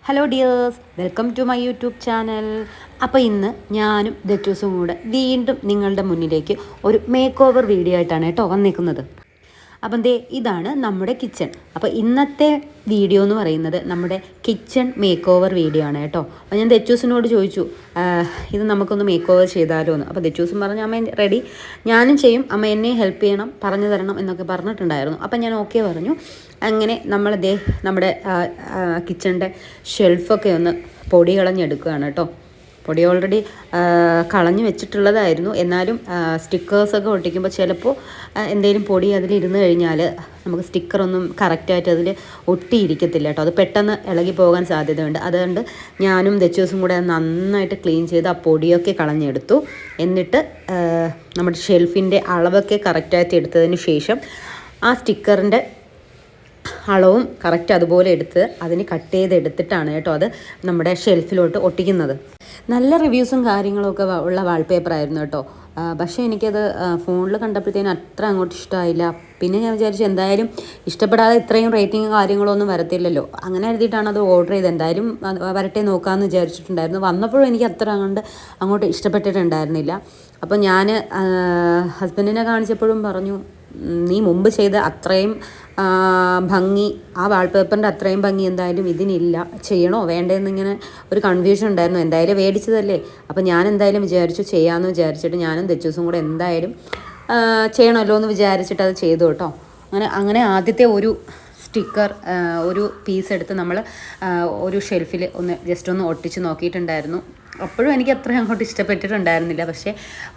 Hello dears, welcome to my YouTube channel. അപ്പോൾ ഇന്ന് ഞാനും ദറ്റൂസും കൂടെ വീണ്ടും നിങ്ങളുടെ മുന്നിലേക്ക് ഒരു മേക്ക് ഓവർ വീഡിയോ ആയിട്ടാണ് കേട്ടോ വന്നേക്കുന്നത്. അപ്പം ദേ ഇതാണ് നമ്മുടെ കിച്ചൺ. അപ്പോൾ ഇന്നത്തെ വീഡിയോ എന്ന് പറയുന്നത് നമ്മുടെ കിച്ചൺ മേക്ക് ഓവർ വീഡിയോ ആണ് കേട്ടോ. അപ്പോൾ ഞാൻ ദറ്റൂസിനോട് ചോദിച്ചു ഇത് നമുക്കൊന്ന് മേക്ക് ഓവർ ചെയ്താലോ എന്ന്. അപ്പോൾ ദറ്റൂസും പറഞ്ഞു അമ്മ റെഡി, ഞാനും ചെയ്യും, അമ്മ എന്നെ ഹെൽപ്പ് ചെയ്യണം, പറഞ്ഞു തരണം എന്നൊക്കെ പറഞ്ഞിട്ടുണ്ടായിരുന്നു. അപ്പം ഞാൻ ഓക്കെ പറഞ്ഞു. അങ്ങനെ നമ്മൾ ദേ നമ്മുടെ കിച്ചണിൻ്റെ ഷെൽഫൊക്കെ ഒന്ന് പൊടി കളഞ്ഞെടുക്കുകയാണ് കേട്ടോ. പൊടി ഓൾറെഡി കളഞ്ഞു വെച്ചിട്ടുള്ളതായിരുന്നു. എന്നാലും സ്റ്റിക്കേഴ്സൊക്കെ ഒട്ടിക്കുമ്പോൾ ചിലപ്പോൾ എന്തെങ്കിലും പൊടി അതിലിരുന്ന് കഴിഞ്ഞാൽ നമുക്ക് സ്റ്റിക്കറൊന്നും കറക്റ്റായിട്ട് അതിൽ ഒട്ടിയിരിക്കത്തില്ല കേട്ടോ. അത് പെട്ടെന്ന് ഇളകി പോകാൻ സാധ്യതയുണ്ട്. അതുകൊണ്ട് ഞാനും ദച്ചൂസും കൂടെ നന്നായിട്ട് ക്ലീൻ ചെയ്ത് ആ പൊടിയൊക്കെ കളഞ്ഞെടുത്തു. എന്നിട്ട് നമ്മുടെ ഷെൽഫിൻ്റെ അളവൊക്കെ കറക്റ്റായിട്ട് എടുത്തതിന് ശേഷം ആ സ്റ്റിക്കറിൻ്റെ അളവും കറക്റ്റ് അതുപോലെ എടുത്ത് അതിന് കട്ട് ചെയ്തെടുത്തിട്ടാണ് കേട്ടോ അത് നമ്മുടെ ഷെൽഫിലോട്ട് ഒട്ടിക്കുന്നത്. നല്ല റിവ്യൂസും കാര്യങ്ങളൊക്കെ ഉള്ള വാൾപേപ്പറായിരുന്നു കേട്ടോ. പക്ഷേ എനിക്കത് ഫോണിൽ കണ്ടപ്പോഴത്തേനും അത്ര അങ്ങോട്ട് ഇഷ്ടമായില്ല. പിന്നെ ഞാൻ വിചാരിച്ചു എന്തായാലും ഇഷ്ടപ്പെടാതെ ഇത്രയും റേറ്റിംഗ് കാര്യങ്ങളൊന്നും വരത്തില്ലല്ലോ, അങ്ങനെ എഴുതിയിട്ടാണ് അത് ഓർഡർ ചെയ്തത്. എന്തായാലും വരട്ടെ നോക്കാമെന്ന് വിചാരിച്ചിട്ടുണ്ടായിരുന്നു. വന്നപ്പോഴും എനിക്ക് അത്ര അങ്ങോട്ട് ഇഷ്ടപ്പെട്ടിട്ടുണ്ടായിരുന്നില്ല. അപ്പോൾ ഞാൻ ഹസ്ബൻഡിനെ കാണിച്ചപ്പോഴും പറഞ്ഞു, നീ മുമ്പ് ചെയ്ത അത്രയും ഭംഗി, ആ വാൾപേപ്പറിൻ്റെ അത്രയും ഭംഗി എന്തായാലും ഇതിനില്ല, ചെയ്യണോ വേണ്ടതെന്നിങ്ങനെ ഒരു കൺഫ്യൂഷൻ ഉണ്ടായിരുന്നു. എന്തായാലും മേടിച്ചതല്ലേ, അപ്പോൾ ഞാൻ എന്തായാലും വിചാരിച്ചു ചെയ്യാമെന്ന് വിചാരിച്ചിട്ട് ഞാനും ദച്ചൂസും കൂടെ എന്തായാലും ചെയ്യണമല്ലോ എന്ന് വിചാരിച്ചിട്ട് അത് ചെയ്തു കേട്ടോ. അങ്ങനെ ആദ്യത്തെ ഒരു സ്റ്റിക്കർ ഒരു പീസ് എടുത്ത് നമ്മൾ ഒരു ഷെൽഫിൽ ജസ്റ്റ് ഒന്ന് ഒട്ടിച്ച് നോക്കിയിട്ടുണ്ടായിരുന്നു. അപ്പോഴും എനിക്ക് അത്രയും അങ്ങോട്ട് ഇഷ്ടപ്പെട്ടിട്ടുണ്ടായിരുന്നില്ല. പക്ഷേ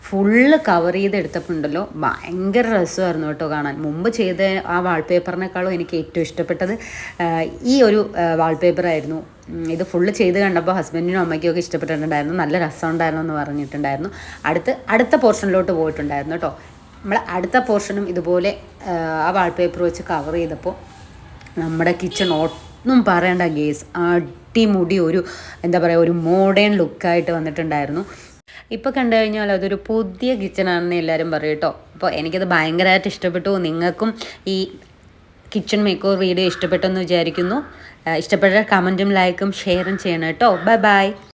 ഫുള്ള് കവർ ചെയ്തെടുത്തപ്പോണ്ടല്ലോ ഭയങ്കര രസമായിരുന്നു കേട്ടോ കാണാൻ. മുമ്പ് ചെയ്ത ആ വാൾപേപ്പറിനേക്കാളും എനിക്ക് ഏറ്റവും ഇഷ്ടപ്പെട്ടത് ഈ ഒരു വാൾപേപ്പറായിരുന്നു. ഇത് ഫുള്ള് ചെയ്ത് കണ്ടപ്പോൾ ഹസ്ബൻഡിനും അമ്മയ്ക്കും ഒക്കെ ഇഷ്ടപ്പെട്ടിട്ടുണ്ടായിരുന്നു. നല്ല രസമുണ്ടായിരുന്നു എന്ന് പറഞ്ഞിട്ടുണ്ടായിരുന്നു. അടുത്ത പോർഷനിലോട്ട് പോയിട്ടുണ്ടായിരുന്നു കേട്ടോ. നമ്മൾ അടുത്ത പോർഷനും ഇതുപോലെ ആ വാൾപേപ്പർ വെച്ച് കവർ ചെയ്തപ്പോൾ നമ്മുടെ കിച്ചൺ ഒന്നും പറയണ്ട ഗേസ്, അടിമുടി ഒരു എന്താ പറയുക, ഒരു മോഡേൺ ലുക്കായിട്ട് വന്നിട്ടുണ്ടായിരുന്നു. ഇപ്പോൾ കണ്ടു കഴിഞ്ഞാൽ അതൊരു പുതിയ കിച്ചണാണെന്ന് എല്ലാവരും പറയും കേട്ടോ. അപ്പോൾ എനിക്കത് ഭയങ്കരമായിട്ട് ഇഷ്ടപ്പെട്ടു. നിങ്ങൾക്കും ഈ കിച്ചൺ മേക്ക് ഓവർ വീഡിയോ ഇഷ്ടപ്പെട്ടെന്ന് വിചാരിക്കുന്നു. ഇഷ്ടപ്പെട്ട കമൻറ്റും ലൈക്കും ഷെയറും ചെയ്യണം കേട്ടോ. Bye bye.